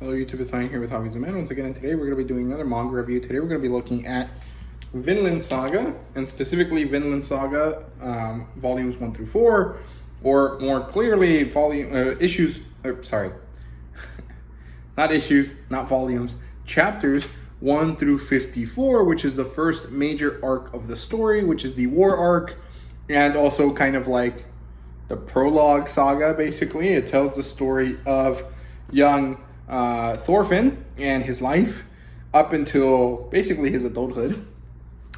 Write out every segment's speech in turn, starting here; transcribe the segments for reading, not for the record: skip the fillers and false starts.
Hello YouTube, it's Ryan here with Hobbies and Men. Once again, and today we're going to be doing another manga review. Today we're going to be looking at Vinland Saga, and specifically Vinland Saga volumes 1 through 4, or more clearly, chapters 1 through 54, which is the first major arc of the story, which is the war arc, and also kind of like the prologue saga, basically. It tells the story of young Thorfinn and his life up until basically his adulthood,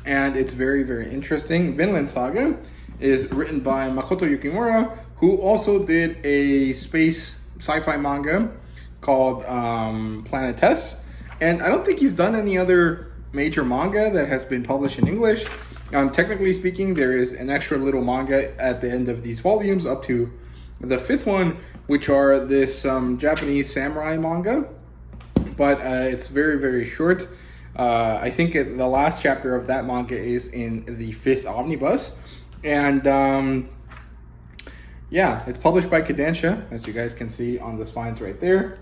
and it's very, very interesting. Vinland Saga is written by Makoto Yukimura, who also did a space sci-fi manga called Planet Test, and I don't think he's done any other major manga that has been published in English. Technically speaking, there is an extra little manga at the end of these volumes up to the 5th one, which are this Japanese samurai manga, but it's very, very short. I think the last chapter of that manga is in the 5th omnibus, and yeah, it's published by Kodansha, as you guys can see on the spines right there.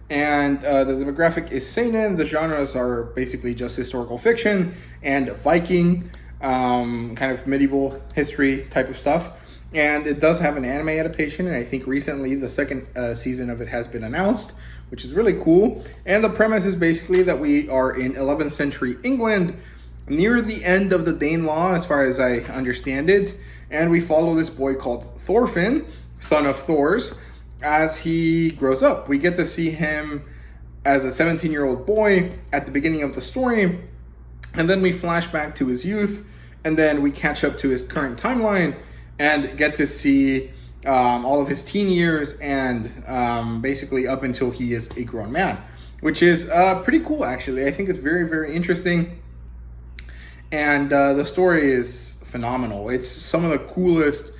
And the demographic is seinen. The genres are basically just historical fiction and Viking, kind of medieval history type of stuff. And it does have an anime adaptation, and I think recently the second season of it has been announced, which is really cool. And the premise is basically that we are in 11th century England, near the end of the Danelaw, as far as I understand it. And we follow this boy called Thorfinn, son of Thor's, as he grows up. We get to see him as a 17-year-old boy at the beginning of the story, and then we flash back to his youth, and then we catch up to his current timeline and get to see all of his teen years and basically up until he is a grown man, which is pretty cool, actually. I think it's very, very interesting, and the story is phenomenal. It's some of the coolest,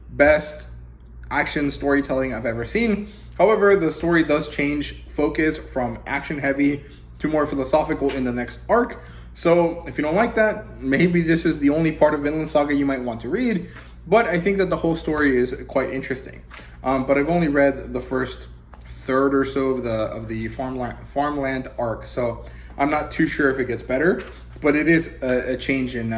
best action storytelling I've ever seen. However, the story does change focus from action heavy to more philosophical in the next arc. So if you don't like that, maybe this is the only part of Vinland Saga you might want to read. But I think that the whole story is quite interesting. But I've only read the first third or so of the farmland arc, so I'm not too sure if it gets better. But it is a change in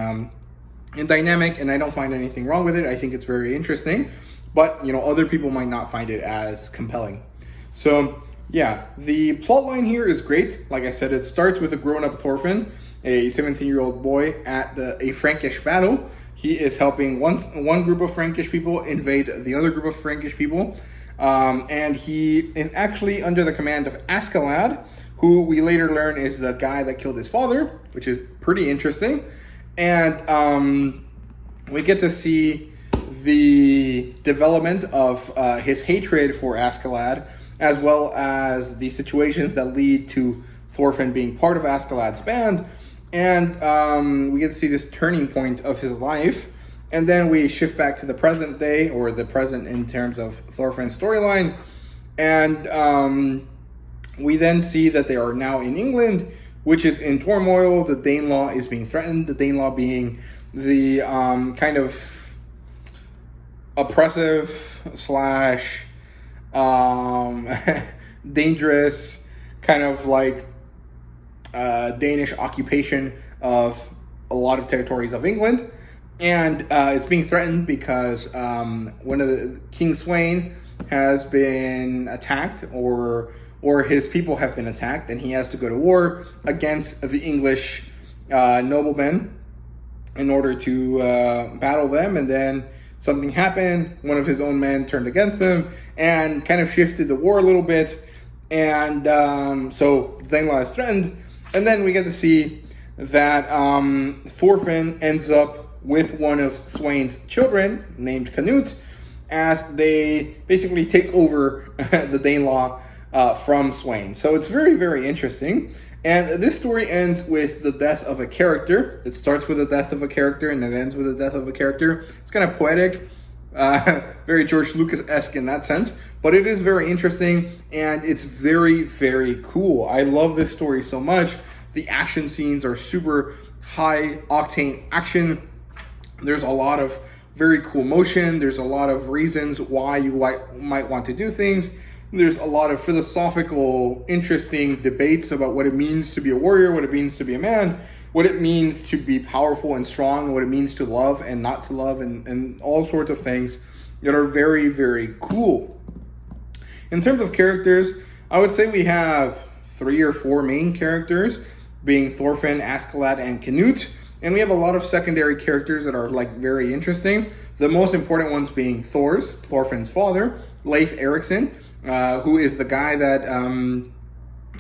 dynamic, and I don't find anything wrong with it. I think it's very interesting. But, you know, other people might not find it as compelling. So, yeah, the plot line here is great. Like I said, it starts with a grown-up Thorfinn, a 17-year-old boy at a Frankish battle. He is helping one group of Frankish people invade the other group of Frankish people. And he is actually under the command of Askeladd, who we later learn is the guy that killed his father, which is pretty interesting. And we get to see the development of his hatred for Askeladd, as well as the situations that lead to Thorfinn being part of Askeladd's band. And we get to see this turning point of his life. And then we shift back to the present day, or the present in terms of Thorfinn's storyline. And we then see that they are now in England, which is in turmoil. The Danelaw is being threatened. The Danelaw being the kind of oppressive slash dangerous kind of like Danish occupation of a lot of territories of England. And it's being threatened because one of the King Sweyn has been attacked, or his people have been attacked, and he has to go to war against the English noblemen in order to battle them. And then something happened. One of his own men turned against him and kind of shifted the war a little bit. And so Danelaw is threatened. And then we get to see that Thorfinn ends up with one of Sweyn's children named Canute, as they basically take over the Danelaw from Sweyn. So it's very, very interesting. And this story ends with the death of a character. It starts with the death of a character, and it ends with the death of a character. It's kind of poetic, very George Lucas-esque in that sense. But it is very interesting, and it's very, very cool. I love this story so much. The action scenes are super high-octane action. There's a lot of very cool motion. There's a lot of reasons why you might want to do things. There's a lot of philosophical, interesting debates about what it means to be a warrior, what it means to be a man, what it means to be powerful and strong, what it means to love and not to love, and all sorts of things that are very, very cool. In terms of characters, I would say we have 3 or 4 main characters, being Thorfinn, Askeladd, and Canute. And we have a lot of secondary characters that are like very interesting. The most important ones being Thorfinn's father, Leif Erikson, who is the guy that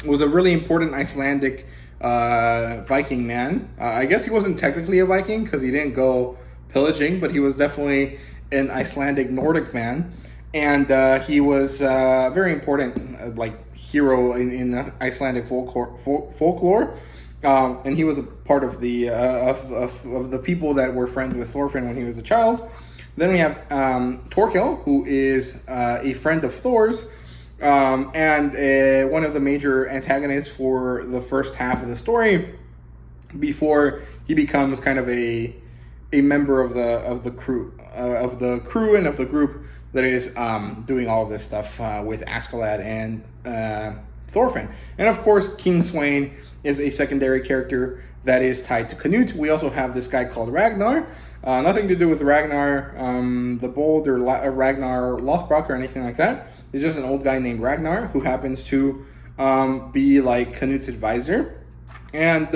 was a really important Icelandic Viking man. I guess he wasn't technically a Viking because he didn't go pillaging, but he was definitely an Icelandic Nordic man. And he was a very important hero in the Icelandic folklore. And he was a part of the of the people that were friends with Thorfinn when he was a child. Then we have Thorkel, who is a friend of Thor's, and one of the major antagonists for the first half of the story, before he becomes kind of a member of the crew and of the group that is doing all of this stuff with Askeladd and Thorfinn. And of course, King Sweyn is a secondary character that is tied to Canute. We also have this guy called Ragnar. Nothing to do with Ragnar the Bold or Ragnar Lothbrok or anything like that. He's just an old guy named Ragnar who happens to be like Canute's advisor. And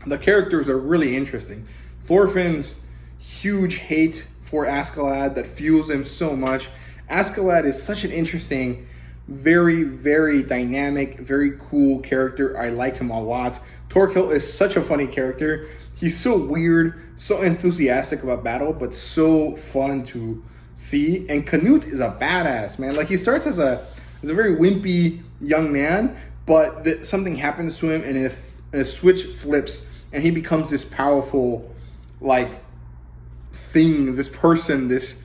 the characters are really interesting. Thorfinn's huge hate for Askeladd that fuels him so much. Askeladd is such an interesting, very, very dynamic, very cool character. I like him a lot. Thorkel is such a funny character. He's so weird, so enthusiastic about battle, but so fun to see. And Canute is a badass, man. Like, he starts as a very wimpy young man, but something happens to him and a switch flips and he becomes this powerful, thing, this person, this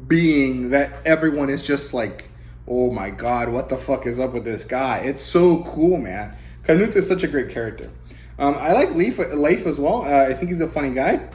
being that everyone is just like, oh my god, what the fuck is up with this guy? It's so cool, man. Canute is such a great character. I like Leif as well. I think he's a funny guy.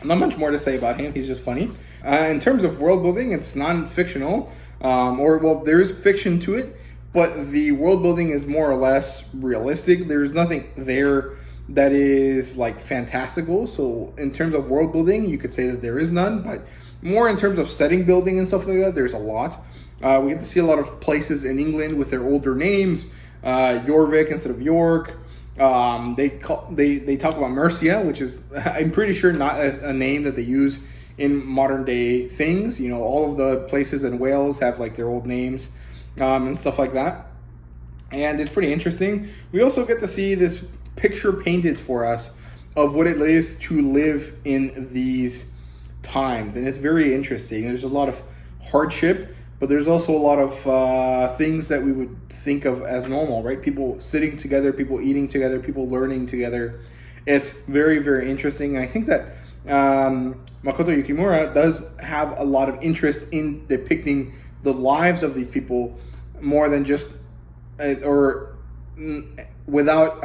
Not much more to say about him. He's just funny. In terms of world building, it's non-fictional. There is fiction to it, but the world building is more or less realistic. There's nothing there that is fantastical. So in terms of world building, you could say that there is none, but more in terms of setting building and stuff like that, there's a lot. We get to see a lot of places in England with their older names, Jorvik instead of York. They talk about Mercia, which is, I'm pretty sure, not a name that they use in modern day things. You know, all of the places in Wales have their old names and stuff like that. And it's pretty interesting. We also get to see this picture painted for us of what it is to live in these times. And it's very interesting. There's a lot of hardship, but there's also a lot of things that we would think of as normal, right? People sitting together, people eating together, people learning together. It's very, very interesting. And I think that Makoto Yukimura does have a lot of interest in depicting the lives of these people more than just, without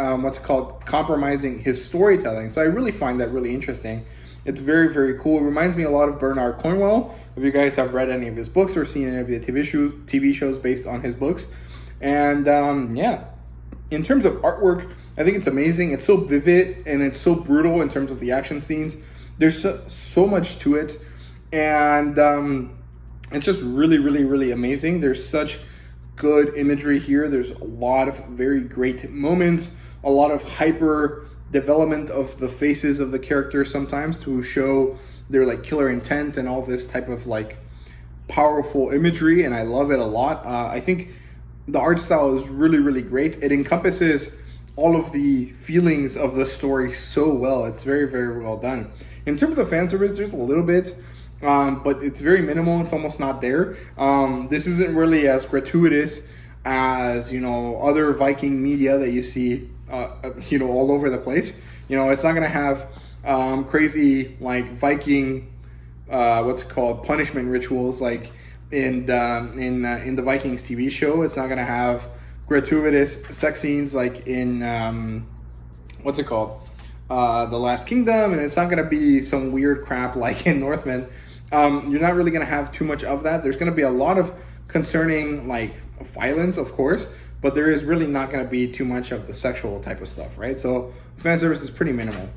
compromising his storytelling. So I really find that really interesting. It's very, very cool. It reminds me a lot of Bernard Cornwell. If you guys have read any of his books or seen any of the TV shows based on his books. And in terms of artwork, I think it's amazing. It's so vivid and it's so brutal in terms of the action scenes. There's so much to it. And it's just really, really, really amazing. There's such good imagery here. There's a lot of very great moments, a lot of hyper development of the faces of the characters sometimes to show their killer intent and all this type of powerful imagery, and I love it a lot. I think the art style is really, really great. It encompasses all of the feelings of the story so well. It's very, very well done. In terms of fan service, there's a little bit, but it's very minimal. It's almost not there. This isn't really as gratuitous as other Viking media that you see all over the place. It's not gonna have crazy Viking punishment rituals in the Vikings TV show. It's not gonna have gratuitous sex scenes in The Last Kingdom, and it's not gonna be some weird crap like in Northman. You're not really gonna have too much of that. There's gonna be a lot of concerning like violence, of course, but there is really not going to be too much of the sexual type of stuff, right? So fan service is pretty minimal.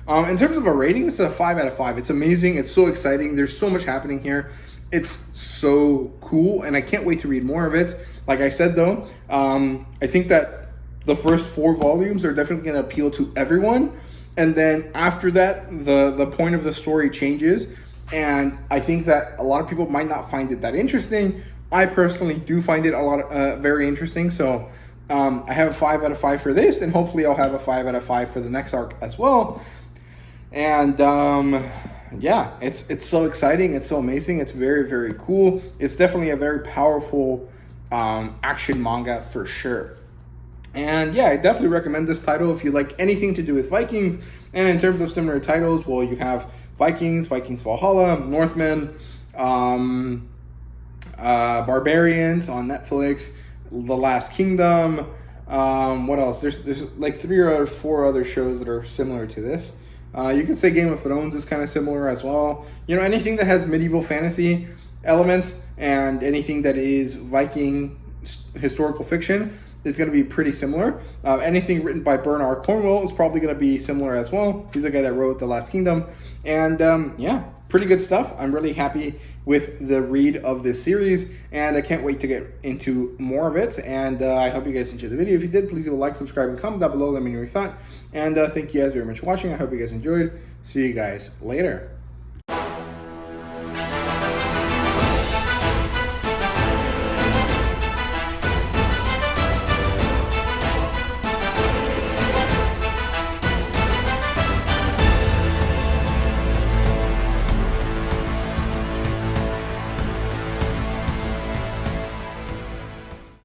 In terms of a rating, it's a 5 out of 5. It's amazing. It's so exciting. There's so much happening here. It's so cool, and I can't wait to read more of it. Like I said, though, I think that the first 4 volumes are definitely going to appeal to everyone. And then after that, the point of the story changes. And I think that a lot of people might not find it that interesting. I personally do find it very interesting. So I have a 5 out of 5 for this, and hopefully I'll have a 5 out of 5 for the next arc as well. And yeah, it's so exciting. It's so amazing. It's very, very cool. It's definitely a very powerful action manga for sure. And yeah, I definitely recommend this title if you like anything to do with Vikings. And in terms of similar titles, well, you have Vikings, Vikings Valhalla, Northmen, Barbarians on Netflix, The Last Kingdom. What else? There's like 3 or 4 other shows that are similar to this. You can say Game of Thrones is kind of similar as well. You know, anything that has medieval fantasy elements and anything that is Viking historical fiction is going to be pretty similar. Anything written by Bernard Cornwell is probably going to be similar as well. He's the guy that wrote The Last Kingdom. And yeah, pretty good stuff. I'm really happy with the read of this series, and I can't wait to get into more of it. And I hope you guys enjoyed the video. If you did, please leave a like, subscribe, and comment down below. Let me know your thought. And thank you guys very much for watching. I hope you guys enjoyed. See you guys later.